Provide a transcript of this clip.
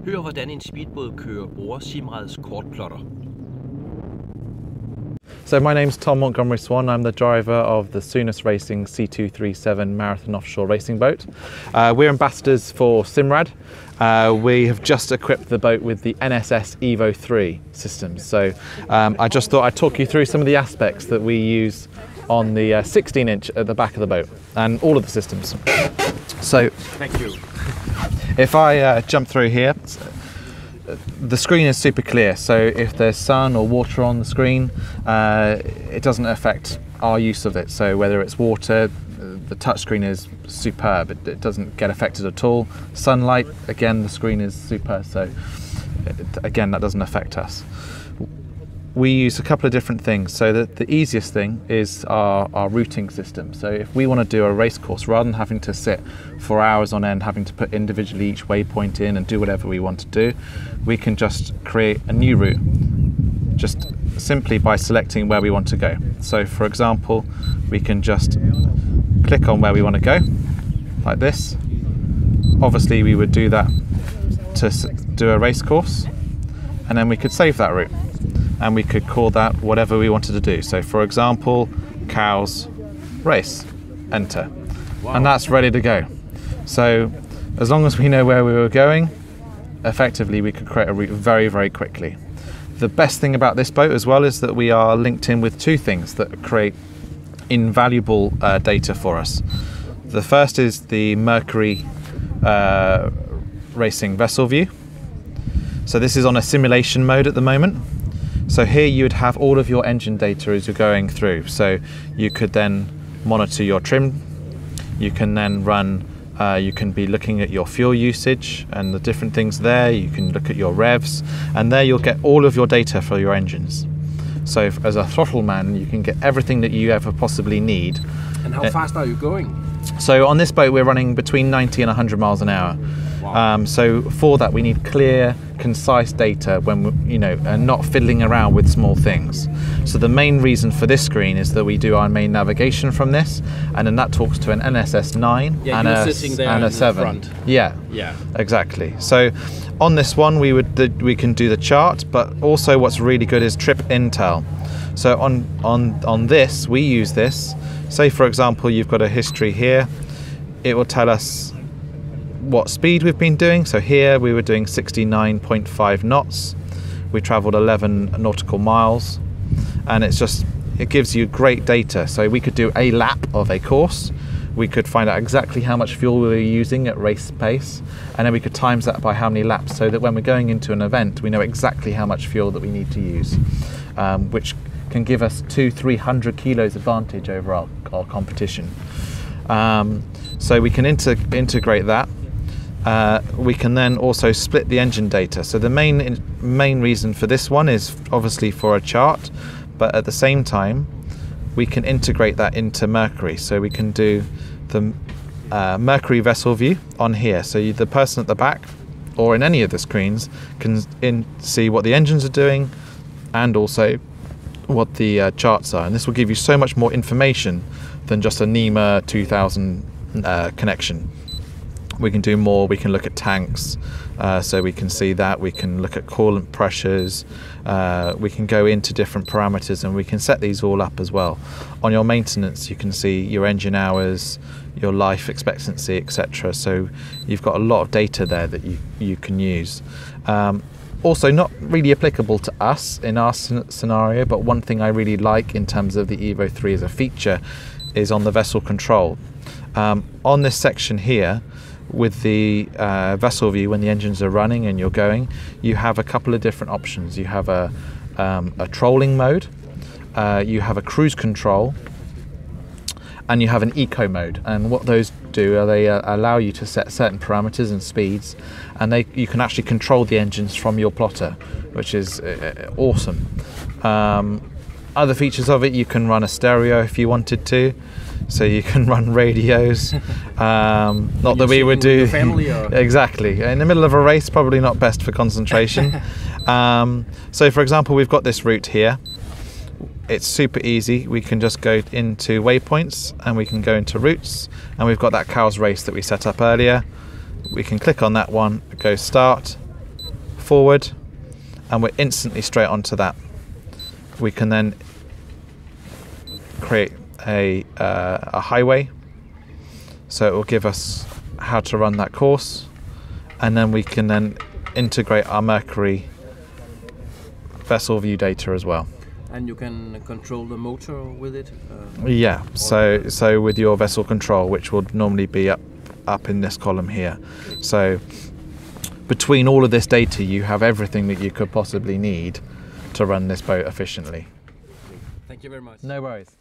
Hør hvordan en speedbådkører bruger Simrads chartplotter. So my name's Tom Montgomery Swan. I'm the driver of the Soonest Racing C237 marathon offshore racing boat. We're ambassadors for Simrad. We have just equipped the boat with the NSS Evo 3 systems. So I just thought I'd talk you through some of the aspects that we use on the 16-inch at the back of the boat and all of the systems. So Thank you. if I jump through here, the screen is super clear, so if there's sun or water on the screen, it doesn't affect our use of it. So whether it's water, the touchscreen is superb, it doesn't get affected at all. Sunlight, again, the screen is super, so again, that doesn't affect us. We use a couple of different things. So the easiest thing is our routing system. So if we want to do a race course, rather than having to sit for hours on end, having to put individually each waypoint in and do whatever we want to do, we can just create a new route, just simply by selecting where we want to go. So for example, we can just click on where we want to go, like this. Obviously we would do that to do a race course, and then we could save that route. And we could call that whatever we wanted to do. So for example, cows race, enter. Wow. And that's ready to go. So as long as we know where we were going, effectively we could create a route very, very quickly. The best thing about this boat as well is that we are linked in with two things that create invaluable data for us. The first is the Mercury racing vessel view. So this is on a simulation mode at the moment. So here you would have all of your engine data as you're going through. So you could then monitor your trim. You can then run, you can be looking at your fuel usage and the different things there. You can look at your revs, and there you'll get all of your data for your engines. So as a throttle man, you can get everything that you ever possibly need. And how fast are you going? So on this boat, we're running between 90 and 100 miles an hour. Wow. So for that, we need clear, concise data when we, and not fiddling around with small things. So the main reason for this screen is that we do our main navigation from this, and then that talks to an NSS 9 and a 7. Front. Yeah, exactly. So on this one, we can do the chart, but also what's really good is trip intel. So on this, we use this. Say for example, you've got a history here. It will tell us what speed we've been doing. So here we were doing 69.5 knots. We traveled 11 nautical miles, and it gives you great data. So we could do a lap of a course. We could find out exactly how much fuel we were using at race pace, and then we could times that by how many laps, so that when we're going into an event, we know exactly how much fuel that we need to use, which can give us 200-300 kilos advantage over our competition. So we can integrate that. We can then also split the engine data. So the main reason for this one is obviously for a chart, but at the same time we can integrate that into Mercury. So we can do the Mercury vessel view on here. So the person at the back or in any of the screens can see what the engines are doing and also what the charts are. And this will give you so much more information than just a NEMA 2000 connection. We can do more. We can look at tanks, so we can see that. We can look at coolant pressures. We can go into different parameters, and we can set these all up as well. On your maintenance, you can see your engine hours, your life expectancy, etc. So you've got a lot of data there that you can use. Also not really applicable to us in our scenario, but one thing I really like in terms of the Evo 3 as a feature is on the vessel control. On this section here, with the vessel view, when the engines are running and you're going, you have a couple of different options. You have a trolling mode, you have a cruise control, and you have an eco mode. And what those do are they allow you to set certain parameters and speeds, and you can actually control the engines from your plotter, which is awesome. Other features of it, you can run a stereo if you wanted to. So you can run radios, not that we would do family or? Exactly in the middle of a race, probably not best for concentration. So for example, we've got this route here. It's super easy. We can just go into waypoints and we can go into routes, and we've got that cows race that we set up earlier. We can click on that one, go start, forward, and we're instantly straight onto that. We can then create a highway, so it will give us how to run that course, and then we can then integrate our Mercury vessel view data as well. And you can control the motor with it? Yeah, so with your vessel control, which will normally be up in this column here. So between all of this data, you have everything that you could possibly need to run this boat efficiently. Thank you very much. No worries.